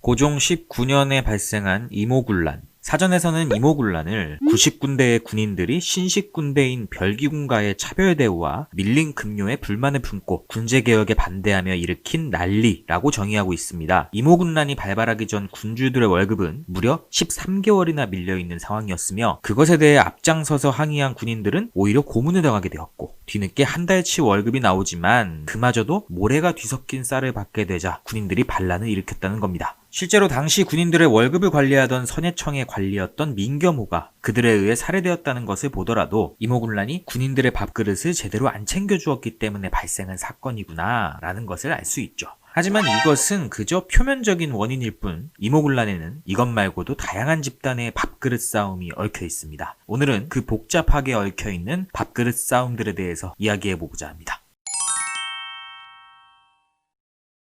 고종 19년에 발생한 이모군란. 사전에서는 이모군란을 90군데의 군인들이 신식군대인 별기군과의 차별대우와 밀린 급료에 불만을 품고 군제개혁에 반대하며 일으킨 난리라고 정의하고 있습니다. 이모군란이 발발하기 전 군주들의 월급은 무려 13개월이나 밀려있는 상황이었으며 그것에 대해 앞장서서 항의한 군인들은 오히려 고문을 당하게 되었고 뒤늦게 한 달치 월급이 나오지만 그마저도 모래가 뒤섞인 쌀을 받게 되자 군인들이 반란을 일으켰다는 겁니다. 실제로 당시 군인들의 월급을 관리하던 선해청의 관리였던 민겸호가 그들에 의해 살해되었다는 것을 보더라도 이모군란이 군인들의 밥그릇을 제대로 안 챙겨주었기 때문에 발생한 사건이구나 라는 것을 알 수 있죠. 하지만 이것은 그저 표면적인 원인일 뿐 이모군란에는 이것 말고도 다양한 집단의 밥그릇 싸움이 얽혀 있습니다. 오늘은 그 복잡하게 얽혀 있는 밥그릇 싸움들에 대해서 이야기해보고자 합니다.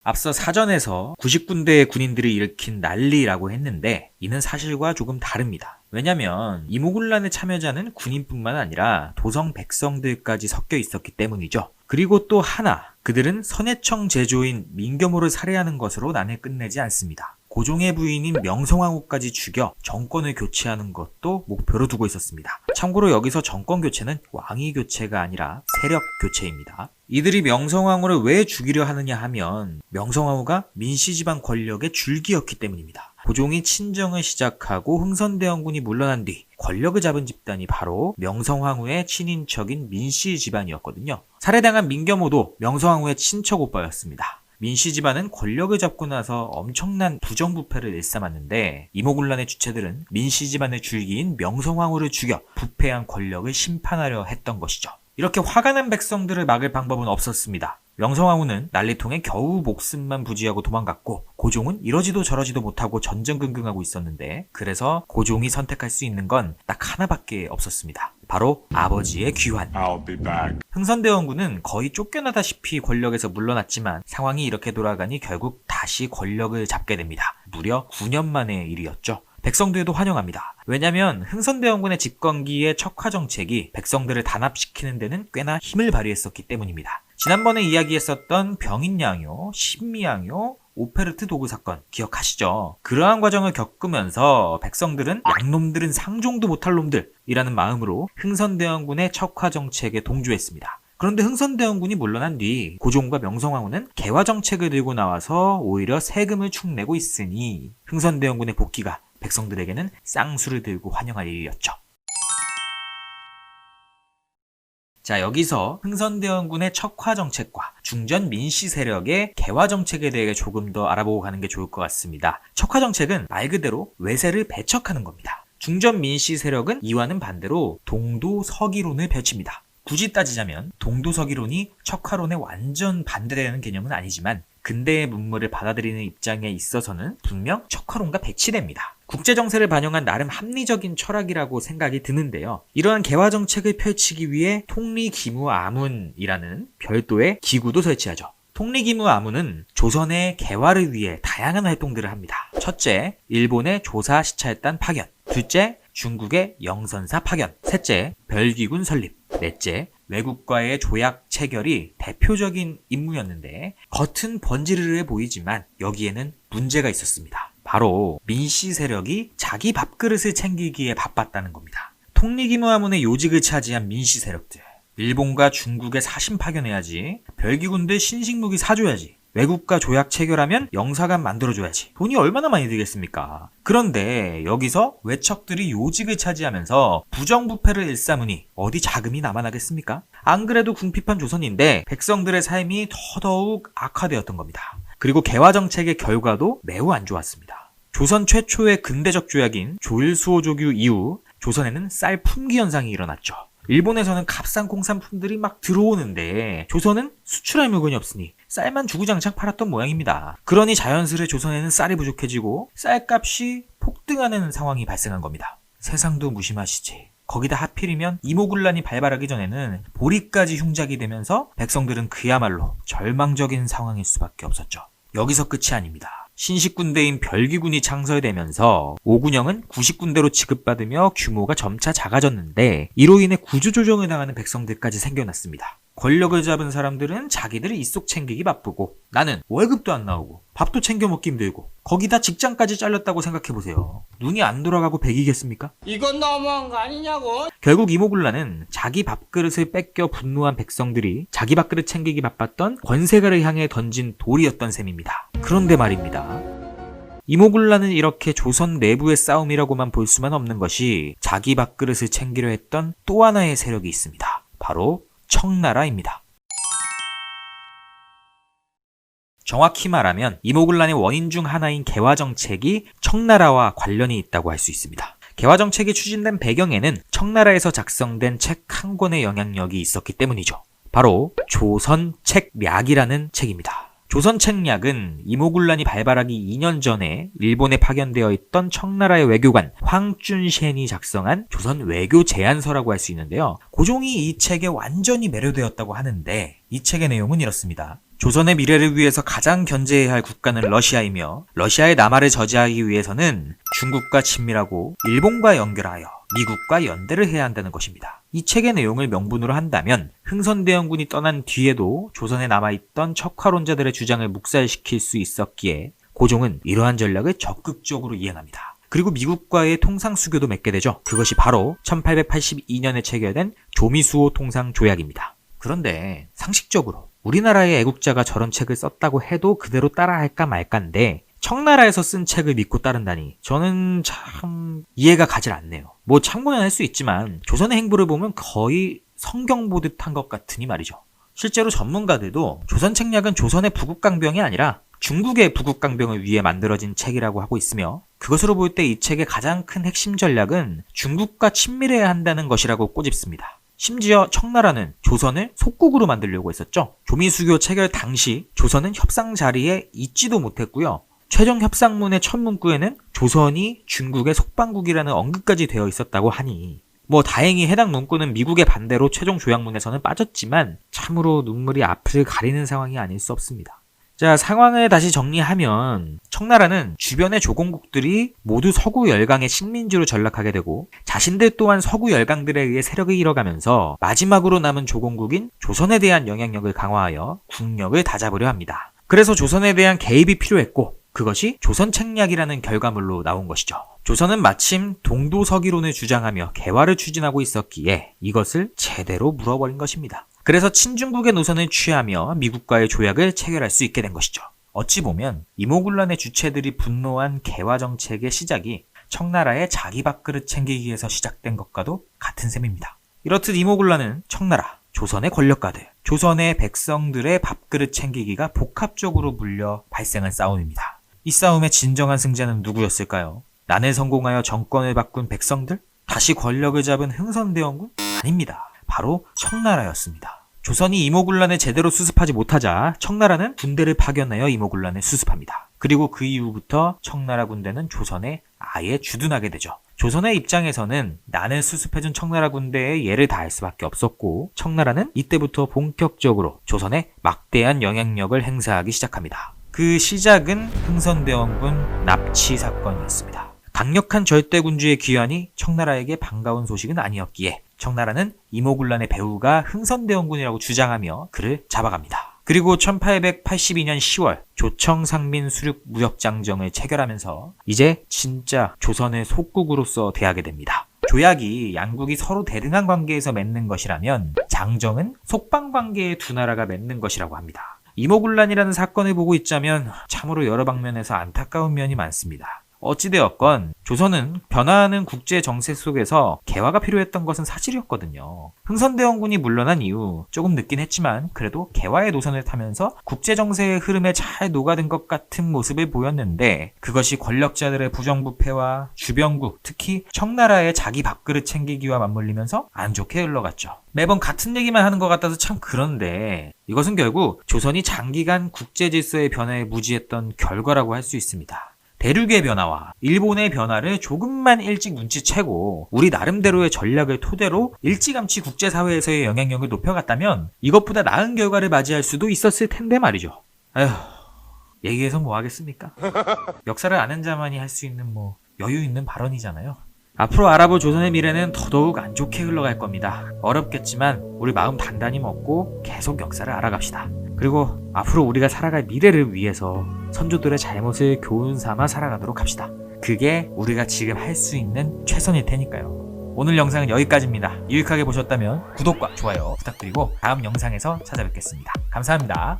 앞서 사전에서 90군대의 군인들이 일으킨 난리라고 했는데 이는 사실과 조금 다릅니다. 왜냐면 이모군란의 참여자는 군인뿐만 아니라 도성 백성들까지 섞여 있었기 때문이죠. 그리고 또 하나, 그들은 선해청 제조인 민겸호를 살해하는 것으로 난을 끝내지 않습니다. 고종의 부인인 명성황후까지 죽여 정권을 교체하는 것도 목표로 두고 있었습니다. 참고로 여기서 정권 교체는 왕위 교체가 아니라 세력 교체입니다. 이들이 명성황후를 왜 죽이려 하느냐 하면 명성황후가 민씨집안 권력의 줄기였기 때문입니다. 고종이 친정을 시작하고 흥선대원군이 물러난 뒤 권력을 잡은 집단이 바로 명성황후의 친인척인 민씨 집안이었거든요. 살해당한 민겸호도 명성황후의 친척 오빠였습니다. 민씨 집안은 권력을 잡고 나서 엄청난 부정부패를 일삼았는데 이모군란의 주체들은 민씨 집안의 줄기인 명성황후를 죽여 부패한 권력을 심판하려 했던 것이죠. 이렇게 화가 난 백성들을 막을 방법은 없었습니다. 명성황후는 난리통에 겨우 목숨만 부지하고 도망갔고 고종은 이러지도 저러지도 못하고 전전긍긍하고 있었는데 그래서 고종이 선택할 수 있는 건 딱 하나밖에 없었습니다. 바로 아버지의 귀환. 흥선대원군은 거의 쫓겨나다시피 권력에서 물러났지만 상황이 이렇게 돌아가니 결국 다시 권력을 잡게 됩니다. 무려 9년 만의 일이었죠. 백성들도 환영합니다. 왜냐면 흥선대원군의 집권기의 척화정책이 백성들을 단합시키는 데는 꽤나 힘을 발휘했었기 때문입니다. 지난번에 이야기했었던 병인양요, 신미양요, 오페르트 도구 사건 기억하시죠? 그러한 과정을 겪으면서 백성들은 양놈들은 상종도 못할 놈들이라는 마음으로 흥선대원군의 척화정책에 동조했습니다. 그런데 흥선대원군이 물러난 뒤 고종과 명성황후는 개화정책을 들고 나와서 오히려 세금을 축내고 있으니 흥선대원군의 복귀가 백성들에게는 쌍수를 들고 환영할 일이었죠. 자, 여기서 흥선대원군의 척화정책과 중전 민씨 세력의 개화정책에 대해 조금 더 알아보고 가는 게 좋을 것 같습니다. 척화정책은 말 그대로 외세를 배척하는 겁니다. 중전 민씨 세력은 이와는 반대로 동도서기론을 펼칩니다. 굳이 따지자면 동도서기론이 척화론에 완전 반대되는 개념은 아니지만 근대의 문물을 받아들이는 입장에 있어서는 분명 척화론과 배치됩니다. 국제정세를 반영한 나름 합리적인 철학이라고 생각이 드는데요. 이러한 개화정책을 펼치기 위해 통리기무아문이라는 별도의 기구도 설치하죠. 통리기무아문은 조선의 개화를 위해 다양한 활동들을 합니다. 첫째, 일본의 조사 시찰단 파견. 둘째, 중국의 영선사 파견. 셋째, 별기군 설립. 넷째, 외국과의 조약 체결이 대표적인 임무였는데 겉은 번지르르해 보이지만 여기에는 문제가 있었습니다. 바로 민씨 세력이 자기 밥그릇을 챙기기에 바빴다는 겁니다. 통리기무아문의 요직을 차지한 민씨 세력들, 일본과 중국에 사신 파견해야지, 별기군들 신식무기 사줘야지, 외국과 조약 체결하면 영사관 만들어줘야지. 돈이 얼마나 많이 들겠습니까? 그런데 여기서 외척들이 요직을 차지하면서 부정부패를 일삼으니 어디 자금이 남아나겠습니까? 안 그래도 궁핍한 조선인데 백성들의 삶이 더더욱 악화되었던 겁니다. 그리고 개화정책의 결과도 매우 안 좋았습니다. 조선 최초의 근대적 조약인 조일수호조규 이후 조선에는 쌀 품귀 현상이 일어났죠. 일본에서는 값싼 공산품들이 막 들어오는데 조선은 수출할 물건이 없으니 쌀만 주구장창 팔았던 모양입니다. 그러니 자연스레 조선에는 쌀이 부족해지고 쌀값이 폭등하는 상황이 발생한 겁니다. 세상도 무심하시지. 거기다 하필이면 이모군란이 발발하기 전에는 보리까지 흉작이 되면서 백성들은 그야말로 절망적인 상황일 수밖에 없었죠. 여기서 끝이 아닙니다. 신식군대인 별기군이 창설되면서 오군영은 90군대로 취급받으며 규모가 점차 작아졌는데 이로 인해 구조조정을 당하는 백성들까지 생겨났습니다. 권력을 잡은 사람들은 자기들의 입속 챙기기 바쁘고 나는 월급도 안 나오고 밥도 챙겨 먹기 힘들고 거기다 직장까지 잘렸다고 생각해보세요. 눈이 안 돌아가고 백이겠습니까? 이건 너무한 거 아니냐고? 결국 이모굴란은 자기 밥그릇을 뺏겨 분노한 백성들이 자기 밥그릇 챙기기 바빴던 권세가를 향해 던진 돌이었던 셈입니다. 그런데 말입니다. 이모굴란은 이렇게 조선 내부의 싸움이라고만 볼 수만 없는 것이 자기 밥그릇을 챙기려 했던 또 하나의 세력이 있습니다. 바로 청나라입니다. 정확히 말하면 이모굴란의 원인 중 하나인 개화정책이 청나라와 관련이 있다고 할 수 있습니다. 개화정책이 추진된 배경에는 청나라에서 작성된 책 한 권의 영향력이 있었기 때문이죠. 바로 조선책략이라는 책입니다. 조선책략은 이모굴란이 발발하기 2년 전에 일본에 파견되어 있던 청나라의 외교관 황준센이 작성한 조선 외교 제안서라고 할 수 있는데요. 고종이 이 책에 완전히 매료되었다고 하는데 이 책의 내용은 이렇습니다. 조선의 미래를 위해서 가장 견제해야 할 국가는 러시아이며 러시아의 남하를 저지하기 위해서는 중국과 친밀하고 일본과 연결하여 미국과 연대를 해야 한다는 것입니다. 이 책의 내용을 명분으로 한다면 흥선대원군이 떠난 뒤에도 조선에 남아있던 척화론자들의 주장을 묵살시킬 수 있었기에 고종은 이러한 전략을 적극적으로 이행합니다. 그리고 미국과의 통상수교도 맺게 되죠. 그것이 바로 1882년에 체결된 조미수호 통상조약입니다. 그런데 상식적으로 우리나라의 애국자가 저런 책을 썼다고 해도 그대로 따라할까 말까인데 청나라에서 쓴 책을 믿고 따른다니 저는 참 이해가 가질 않네요. 뭐 참고는 할 수 있지만 조선의 행보를 보면 거의 성경 보듯 한 것 같으니 말이죠. 실제로 전문가들도 조선 책략은 조선의 부국강병이 아니라 중국의 부국강병을 위해 만들어진 책이라고 하고 있으며 그것으로 볼 때 이 책의 가장 큰 핵심 전략은 중국과 친밀해야 한다는 것이라고 꼬집습니다. 심지어 청나라는 조선을 속국으로 만들려고 했었죠. 조미수교 체결 당시 조선은 협상 자리에 있지도 못했고요. 최종 협상문의 첫 문구에는 조선이 중국의 속방국이라는 언급까지 되어 있었다고 하니 뭐 다행히 해당 문구는 미국의 반대로 최종 조약문에서는 빠졌지만 참으로 눈물이 앞을 가리는 상황이 아닐 수 없습니다. 자, 상황을 다시 정리하면 청나라는 주변의 조공국들이 모두 서구 열강의 식민지로 전락하게 되고 자신들 또한 서구 열강들에 의해 세력을 잃어가면서 마지막으로 남은 조공국인 조선에 대한 영향력을 강화하여 국력을 다잡으려 합니다. 그래서 조선에 대한 개입이 필요했고 그것이 조선책략이라는 결과물로 나온 것이죠. 조선은 마침 동도서기론을 주장하며 개화를 추진하고 있었기에 이것을 제대로 물어버린 것입니다. 그래서 친중국의 노선을 취하며 미국과의 조약을 체결할 수 있게 된 것이죠. 어찌 보면 이모굴란의 주체들이 분노한 개화 정책의 시작이 청나라의 자기 밥그릇 챙기기에서 시작된 것과도 같은 셈입니다. 이렇듯 이모굴란은 청나라, 조선의 권력가들, 조선의 백성들의 밥그릇 챙기기가 복합적으로 물려 발생한 싸움입니다. 이 싸움의 진정한 승자는 누구였을까요? 난을 성공하여 정권을 바꾼 백성들? 다시 권력을 잡은 흥선대원군? 아닙니다. 바로 청나라였습니다. 조선이 이모굴란을 제대로 수습하지 못하자 청나라는 군대를 파견하여 이모굴란을 수습합니다. 그리고 그 이후부터 청나라 군대는 조선에 아예 주둔하게 되죠. 조선의 입장에서는 난을 수습해준 청나라 군대에 예를 다할 수밖에 없었고 청나라는 이때부터 본격적으로 조선에 막대한 영향력을 행사하기 시작합니다. 그 시작은 흥선대원군 납치 사건이었습니다. 강력한 절대군주의 귀환이 청나라에게 반가운 소식은 아니었기에 청나라는 이모굴란의 배후가 흥선대원군이라고 주장하며 그를 잡아갑니다. 그리고 1882년 10월 조청상민 수륙무역장정을 체결하면서 이제 진짜 조선의 속국으로서 대하게 됩니다. 조약이 양국이 서로 대등한 관계에서 맺는 것이라면 장정은 속방관계의 두 나라가 맺는 것이라고 합니다. 이모굴란이라는 사건을 보고 있자면 참으로 여러 방면에서 안타까운 면이 많습니다. 어찌되었건 조선은 변화하는 국제 정세 속에서 개화가 필요했던 것은 사실이었거든요. 흥선대원군이 물러난 이후 조금 늦긴 했지만 그래도 개화의 노선을 타면서 국제 정세의 흐름에 잘 녹아든 것 같은 모습을 보였는데 그것이 권력자들의 부정부패와 주변국, 특히 청나라의 자기 밥그릇 챙기기와 맞물리면서 안 좋게 흘러갔죠. 매번 같은 얘기만 하는 것 같아서 참 그런데 이것은 결국 조선이 장기간 국제 질서의 변화에 무지했던 결과라고 할 수 있습니다. 대륙의 변화와 일본의 변화를 조금만 일찍 눈치채고 우리 나름대로의 전략을 토대로 일찌감치 국제사회에서의 영향력을 높여갔다면 이것보다 나은 결과를 맞이할 수도 있었을 텐데 말이죠. 아휴, 얘기해서 뭐 하겠습니까? 역사를 아는 자만이 할 수 있는 여유 있는 발언이잖아요. 앞으로 아랍어 조선의 미래는 더더욱 안 좋게 흘러갈 겁니다. 어렵겠지만 우리 마음 단단히 먹고 계속 역사를 알아갑시다. 그리고 앞으로 우리가 살아갈 미래를 위해서 선조들의 잘못을 교훈 삼아 살아가도록 합시다. 그게 우리가 지금 할 수 있는 최선일 테니까요. 오늘 영상은 여기까지입니다. 유익하게 보셨다면 구독과 좋아요 부탁드리고 다음 영상에서 찾아뵙겠습니다. 감사합니다.